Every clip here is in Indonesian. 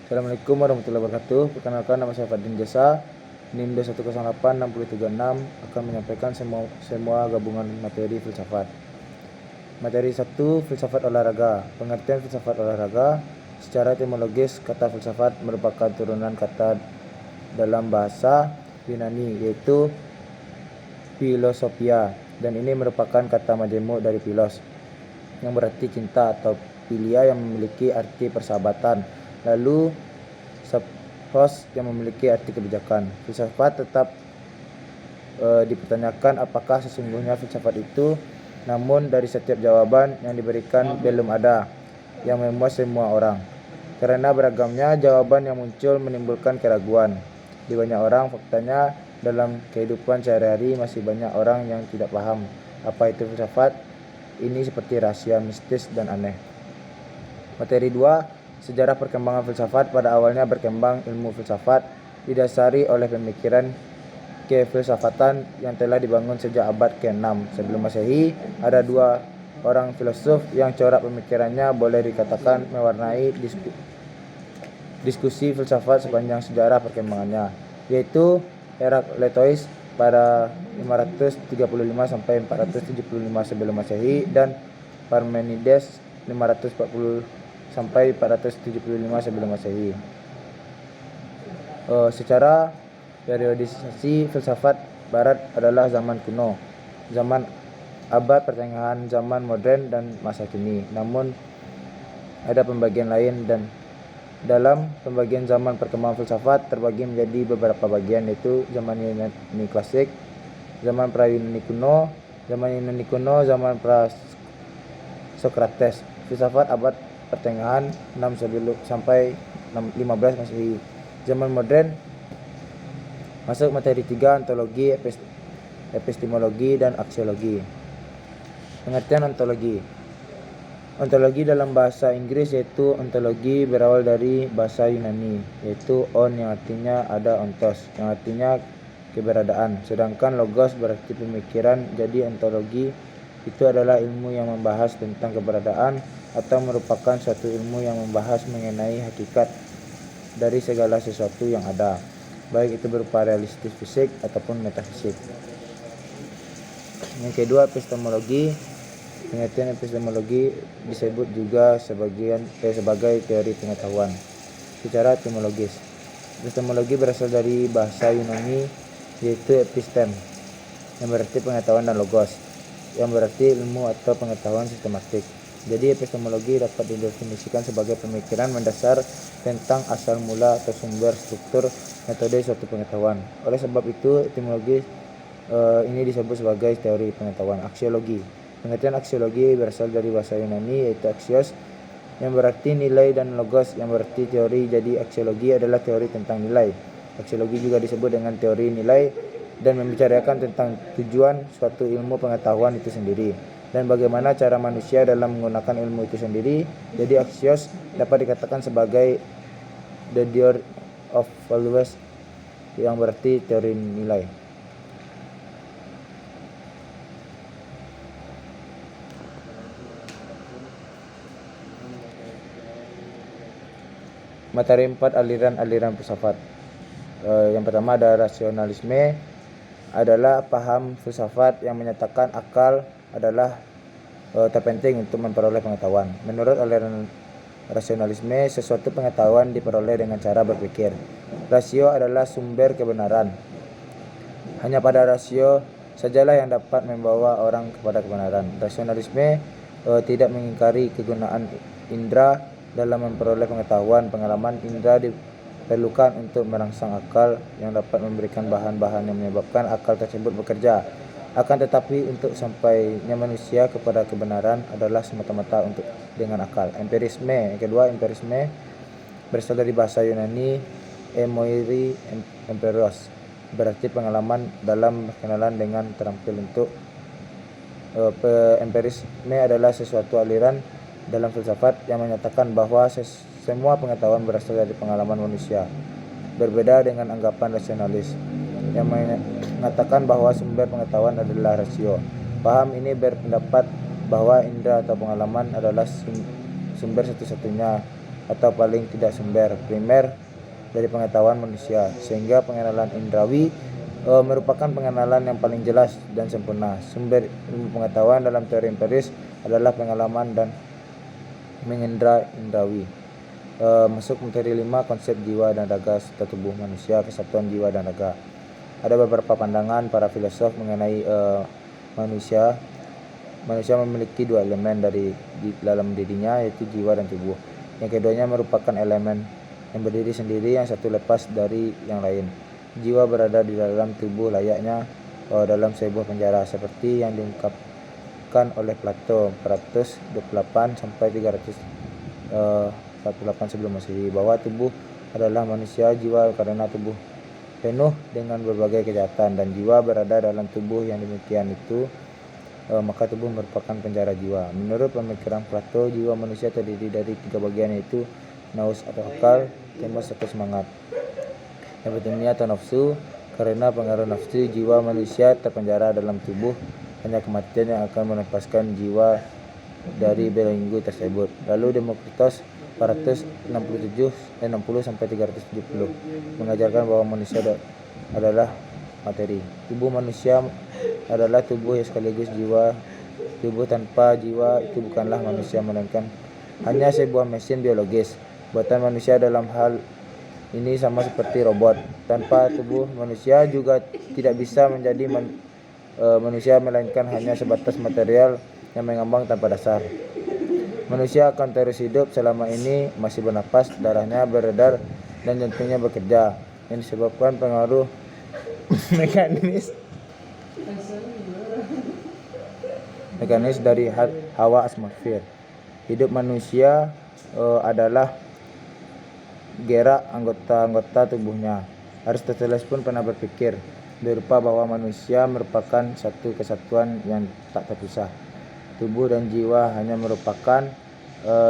Assalamualaikum warahmatullahi wabarakatuh. Perkenalkan, nama saya Fadin Jasa, NIM 21086336, akan menyampaikan semua gabungan materi filsafat. Materi 1, filsafat olahraga. Pengertian filsafat olahraga. Secara etimologis, kata filsafat merupakan turunan kata dalam bahasa Yunani, yaitu philosophia, dan ini merupakan kata majemuk dari philos, yang berarti cinta, atau philia yang memiliki arti persahabatan, lalu sophos yang memiliki arti kebijakan. Filsafat tetap dipertanyakan apakah sesungguhnya filsafat itu, namun dari setiap jawaban yang diberikan belum ada yang memuas semua orang. Karena beragamnya jawaban yang muncul menimbulkan keraguan di banyak orang. Faktanya dalam kehidupan sehari-hari masih banyak orang yang tidak paham apa itu filsafat. Ini seperti rahasia mistis dan aneh. Materi 2, sejarah perkembangan filsafat. Pada awalnya berkembang ilmu filsafat didasari oleh pemikiran kefilsafatan yang telah dibangun sejak abad ke-6 sebelum Masehi. Ada 2 orang filosof yang corak pemikirannya boleh dikatakan mewarnai diskusi filsafat sepanjang sejarah perkembangannya, yaitu Herakleitos pada 535 sampai 475 sebelum Masehi dan Parmenides 540 sampai 475 sebelum Masehi. Secara periodisasi filsafat barat adalah zaman kuno, zaman abad pertengahan, zaman modern, dan masa kini. Namun ada pembagian lain, dan dalam pembagian zaman perkembangan filsafat terbagi menjadi beberapa bagian, yaitu zaman Yunani klasik, zaman pra-Yunani kuno, zaman pra-Sokrates, filsafat abad pertengahan 6 sampai 15 Masehi, zaman modern. Masuk materi 3, ontologi, epistemologi, dan aksiologi. Pengertian ontologi. Ontologi dalam bahasa Inggris yaitu ontologi berawal dari bahasa Yunani, yaitu on yang artinya ada, ontos yang artinya keberadaan, sedangkan logos berarti pemikiran. Jadi ontologi itu adalah ilmu yang membahas tentang keberadaan atau merupakan suatu ilmu yang membahas mengenai hakikat dari segala sesuatu yang ada, baik itu berupa realistis fisik ataupun metafisik. Yang kedua, epistemologi. Pengertian epistemologi disebut juga sebagai teori pengetahuan. Secara etimologis, epistemologi berasal dari bahasa Yunani, yaitu epistem, yang berarti pengetahuan, dan logos, yang berarti ilmu atau pengetahuan sistematik. Jadi epistemologi dapat didefinisikan sebagai pemikiran mendasar tentang asal mula atau sumber, struktur, metode suatu pengetahuan. Oleh sebab itu, etimologi ini disebut sebagai teori pengetahuan. Aksiologi. Pengertian aksiologi berasal dari bahasa Yunani, yaitu axios, yang berarti nilai, dan logos, yang berarti teori. Jadi aksiologi adalah teori tentang nilai. Aksiologi juga disebut dengan teori nilai dan membicarakan tentang tujuan suatu ilmu pengetahuan itu sendiri dan bagaimana cara manusia dalam menggunakan ilmu itu sendiri. Jadi axios dapat dikatakan sebagai the theory of values, yang berarti teori nilai. Materi 4, aliran-aliran filsafat. Yang pertama ada rasionalisme, adalah paham filsafat yang menyatakan akal adalah terpenting untuk memperoleh pengetahuan. Menurut aliran rasionalisme, sesuatu pengetahuan diperoleh dengan cara berpikir. Rasio adalah sumber kebenaran. Hanya pada rasio sajalah yang dapat membawa orang kepada kebenaran. Rasionalisme tidak mengingkari kegunaan indera dalam memperoleh pengetahuan. Pengalaman indera diperlukan untuk merangsang akal yang dapat memberikan bahan-bahan yang menyebabkan akal tersebut bekerja. Akan tetapi untuk sampainya manusia kepada kebenaran adalah semata-mata dengan akal. Empirisme. Yang kedua, empirisme berasal dari bahasa Yunani emoiri empiros, berarti pengalaman dalam berkenalan dengan terampil untuk. Empirisme adalah sesuatu aliran dalam filsafat yang menyatakan bahwa semua pengetahuan berasal dari pengalaman manusia, berbeda dengan anggapan rasionalis yang mengatakan bahwa sumber pengetahuan adalah rasio. Paham ini berpendapat bahwa indera atau pengalaman adalah sumber satu-satunya atau paling tidak sumber primer dari pengetahuan manusia, sehingga pengenalan indrawi merupakan pengenalan yang paling jelas dan sempurna. Sumber ilmu pengetahuan dalam teori empiris adalah pengalaman dan mengendra indrawi. Masuk materi 5, konsep jiwa dan raga serta tubuh manusia, kesatuan jiwa dan raga. Ada beberapa pandangan para filosof mengenai manusia. Manusia memiliki dua elemen di dalam dirinya, yaitu jiwa dan tubuh. Yang keduanya merupakan elemen yang berdiri sendiri, yang satu lepas dari yang lain. Jiwa berada di dalam tubuh layaknya dalam sebuah penjara, seperti yang diungkapkan oleh Plato 428 sampai 348 sebelum Masehi, bahwa tubuh adalah manusia jiwa karena tubuh penuh dengan berbagai kejahatan, dan jiwa berada dalam tubuh yang demikian itu, maka tubuh merupakan penjara jiwa. Menurut pemikiran Plato, jiwa manusia terdiri dari 3 bagian, yaitu naus atau akal, temos atau semangat, yang berikutnya atau nafsu. Karena pengaruh nafsu, jiwa manusia terpenjara dalam tubuh. Hanya kematian yang akan melepaskan jiwa dari belenggu tersebut. Lalu Demokritos 467 60 sampai 370 mengajarkan bahwa manusia adalah materi. Tubuh manusia adalah tubuh yang sekaligus jiwa. Tubuh tanpa jiwa itu bukanlah manusia, melainkan hanya sebuah mesin biologis. Buatan manusia dalam hal ini sama seperti robot. Tanpa tubuh, manusia juga tidak bisa menjadi manusia, melainkan hanya sebatas material yang mengambang tanpa dasar. Manusia akan terus hidup selama ini masih bernapas, darahnya beredar, dan jantungnya bekerja, yang disebabkan pengaruh mekanis dari hawa atmosfer. Hidup manusia adalah gerak anggota-anggota tubuhnya. Aristoteles pun pernah berpikir berupa bahwa manusia merupakan satu kesatuan yang tak terpisah. Tubuh dan jiwa hanya merupakan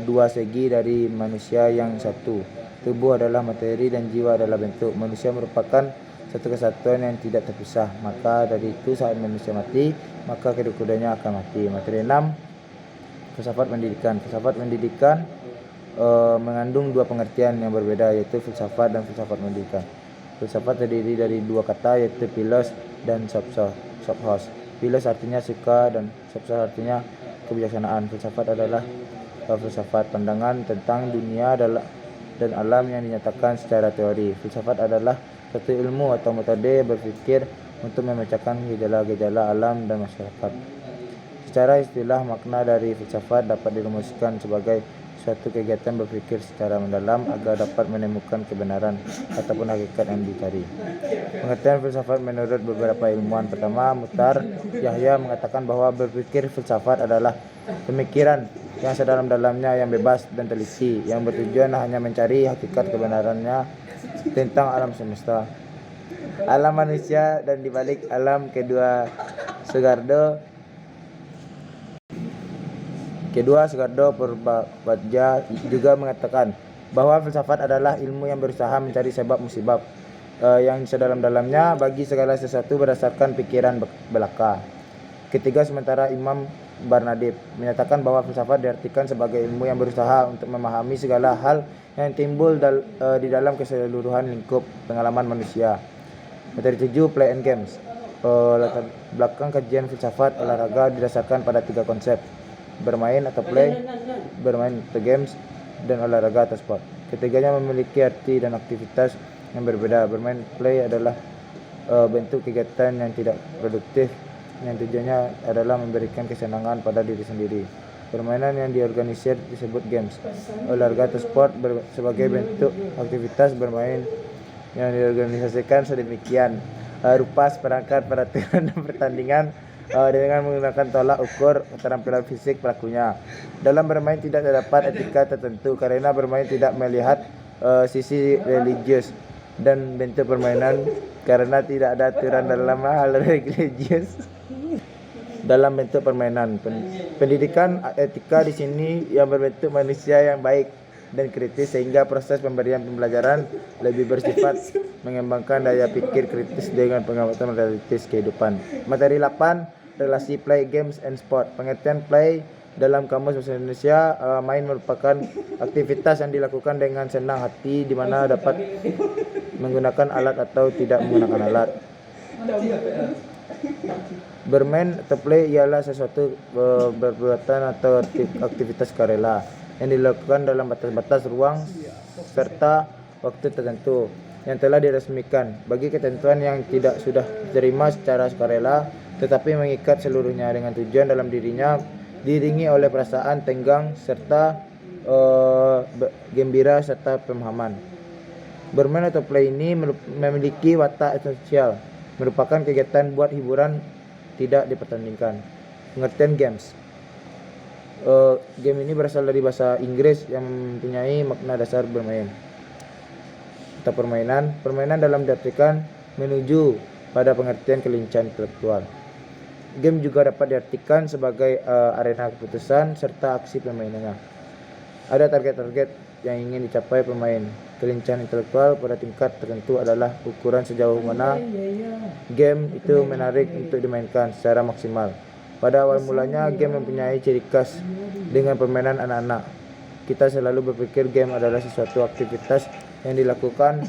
dua segi dari manusia yang satu. Tubuh adalah materi dan jiwa adalah bentuk. Manusia merupakan satu kesatuan yang tidak terpisah. Maka dari itu saat manusia mati, maka kedua-duanya akan mati. Materi 6, filsafat pendidikan. Filsafat pendidikan mengandung dua pengertian yang berbeda, yaitu filsafat dan filsafat pendidikan. Filsafat terdiri dari dua kata, yaitu philos dan sophos. Philos artinya suka dan sophos artinya kebijaksanaan. Filsafat adalah filsafat pandangan tentang dunia dan alam yang dinyatakan secara teori. Filsafat adalah satu ilmu atau metode berpikir untuk memecahkan gejala-gejala alam dan masyarakat. Secara istilah, makna dari filsafat dapat dirumuskan sebagai suatu kegiatan berpikir secara mendalam agar dapat menemukan kebenaran ataupun hakikat yang dicari. Pengertian filsafat menurut beberapa ilmuwan. Pertama, Mutar Yahya mengatakan bahwa berpikir filsafat adalah pemikiran yang sedalam-dalamnya, yang bebas dan teliti, yang bertujuan hanya mencari hakikat kebenarannya tentang alam semesta, alam manusia, dan dibalik alam. Kedua, Sugardo Purbadja juga mengatakan bahwa filsafat adalah ilmu yang berusaha mencari sebab musibab yang sedalam-dalamnya bagi segala sesuatu berdasarkan pikiran belaka. Ketiga, sementara Imam Barnadib menyatakan bahwa filsafat diartikan sebagai ilmu yang berusaha untuk memahami segala hal yang timbul di dalam keseluruhan lingkup pengalaman manusia. Materi 7, Play and Games. Latar belakang kajian filsafat olahraga didasarkan pada 3 konsep: bermain atau play, bermain atau games, dan olahraga atau sport. Ketiganya memiliki arti dan aktivitas yang berbeda. Bermain play adalah bentuk kegiatan yang tidak produktif yang tujuannya adalah memberikan kesenangan pada diri sendiri. Permainan yang diorganisir disebut games. Olahraga atau sport sebagai bentuk aktivitas bermain yang diorganisasikan sedemikian rupa seperangkat peraturan dan pertandingan dengan menggunakan tolak ukur keterampilan fisik pelakunya. Dalam bermain tidak terdapat etika tertentu karena bermain tidak melihat sisi religius dan bentuk permainan karena tidak ada aturan dalam hal religius dalam bentuk permainan. Pendidikan etika di sini yang berbentuk manusia yang baik dan kritis, sehingga proses pemberian pembelajaran lebih bersifat mengembangkan daya pikir kritis dengan pengamatan realitis kehidupan. Materi 8, relasi play, games, and sport. Pengertian play Dalam Kamus Bahasa Indonesia, main merupakan aktivitas yang dilakukan dengan senang hati di mana dapat menggunakan alat atau tidak menggunakan alat. Bermain atau play ialah sesuatu perbuatan atau aktivitas sukarela yang dilakukan dalam batas-batas ruang serta waktu tertentu yang telah diresmikan. Bagi ketentuan yang tidak sudah diterima secara sukarela tetapi mengikat seluruhnya dengan tujuan dalam dirinya, diiringi oleh perasaan tenggang serta gembira serta pemahaman. Bermain atau play ini memiliki watak esensial, merupakan kegiatan buat hiburan, tidak dipertandingkan. Pengertian games. Game ini berasal dari bahasa Inggris yang mempunyai makna dasar bermain atau permainan. Permainan dalam diartikan menuju pada pengertian kelincahan intelektual. Game juga dapat diartikan sebagai arena keputusan serta aksi permainannya. Ada target-target yang ingin dicapai pemain. Kelincahan intelektual pada tingkat tertentu adalah ukuran sejauh mana game itu menarik untuk dimainkan secara maksimal. Pada awal mulanya, game mempunyai ciri khas dengan permainan anak-anak. Kita selalu berpikir game adalah sesuatu aktivitas yang dilakukan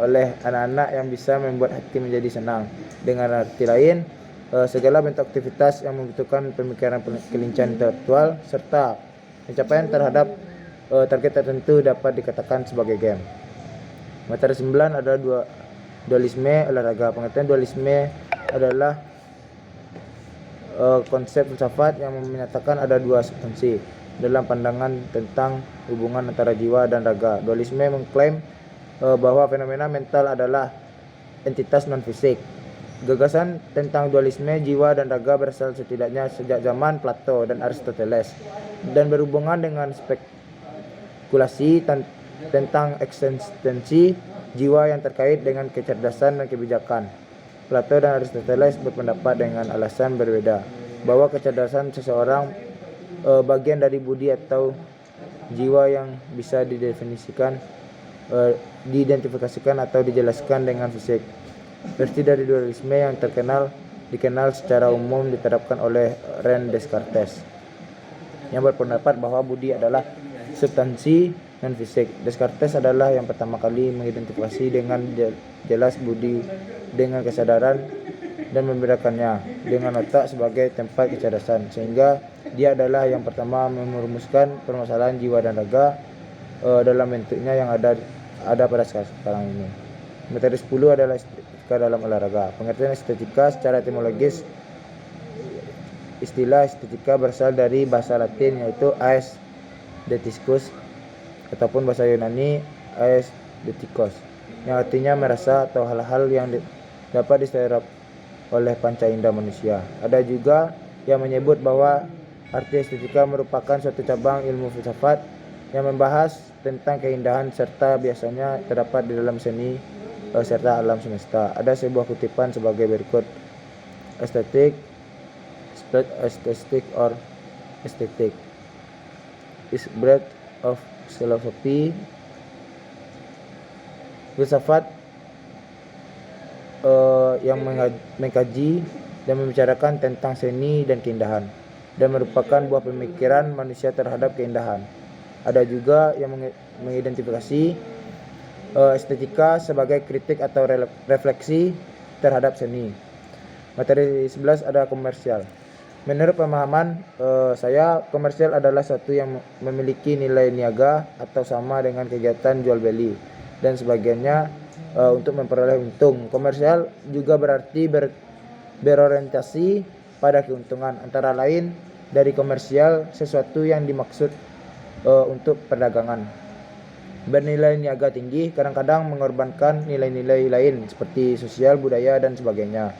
oleh anak-anak yang bisa membuat hati menjadi senang. Dengan arti lain, segala bentuk aktivitas yang membutuhkan pemikiran kelincahan intelektual serta pencapaian terhadap target tertentu dapat dikatakan sebagai game. Materi 9 adalah dualisme olahraga. Pengertian dualisme adalah konsep filsafat yang menyatakan ada dua substansi dalam pandangan tentang hubungan antara jiwa dan raga. Dualisme mengklaim bahwa fenomena mental adalah entitas non-fisik. Gagasan tentang dualisme jiwa dan raga berasal setidaknya sejak zaman Plato dan Aristoteles dan berhubungan dengan spekulasi tentang eksistensi jiwa yang terkait dengan kecerdasan dan kebijakan. Plato dan Aristoteles berpendapat dengan alasan berbeda bahwa kecerdasan seseorang bagian dari budi atau jiwa yang bisa diidentifikasikan atau dijelaskan dengan fisik. Versi dari dualisme yang dikenal secara umum diterapkan oleh René Descartes yang berpendapat bahwa budi adalah substansi non fisik. Descartes adalah yang pertama kali mengidentifikasi dengan jelas budi dengan kesadaran dan membedakannya dengan otak sebagai tempat kecerdasan, sehingga dia adalah yang pertama merumuskan permasalahan jiwa dan raga dalam bentuknya yang ada pada sekarang ini. Materi 10 adalah estetika dalam olahraga. Pengertian estetika secara etimologis, istilah estetika berasal dari bahasa Latin yaitu aestheticus ataupun bahasa Yunani aesthetikos yang artinya merasa atau hal-hal yang dapat diserap oleh panca indera manusia. Ada juga yang menyebut bahwa arti estetika merupakan suatu cabang ilmu filsafat yang membahas tentang keindahan serta biasanya terdapat di dalam seni serta alam semesta. Ada sebuah kutipan sebagai berikut: aesthetic, aesthetic or aesthetic is breadth of philosophy. Filsafat yang mengkaji dan membicarakan tentang seni dan keindahan dan merupakan buah pemikiran manusia terhadap keindahan. Ada juga yang mengidentifikasi estetika sebagai kritik atau refleksi terhadap seni. Materi 11 ada komersial. Menurut pemahaman saya, komersial adalah suatu yang memiliki nilai niaga atau sama dengan kegiatan jual beli dan sebagainya untuk memperoleh untung. Komersial juga berarti berorientasi pada keuntungan. Antara lain dari komersial sesuatu yang dimaksud untuk perdagangan. Bernilai niaga tinggi kadang-kadang mengorbankan nilai-nilai lain seperti sosial, budaya, dan sebagainya.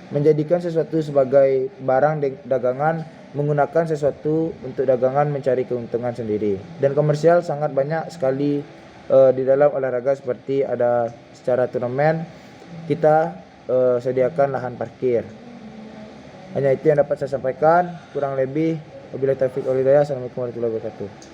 Menjadikan sesuatu sebagai barang dagangan, menggunakan sesuatu untuk dagangan mencari keuntungan sendiri. Dan komersial sangat banyak sekali di dalam olahraga, seperti ada secara turnamen kita sediakan lahan parkir. Hanya itu yang dapat saya sampaikan. Kurang lebih wabillahi taufiq wal hidayah. Assalamualaikum warahmatullahi wabarakatuh.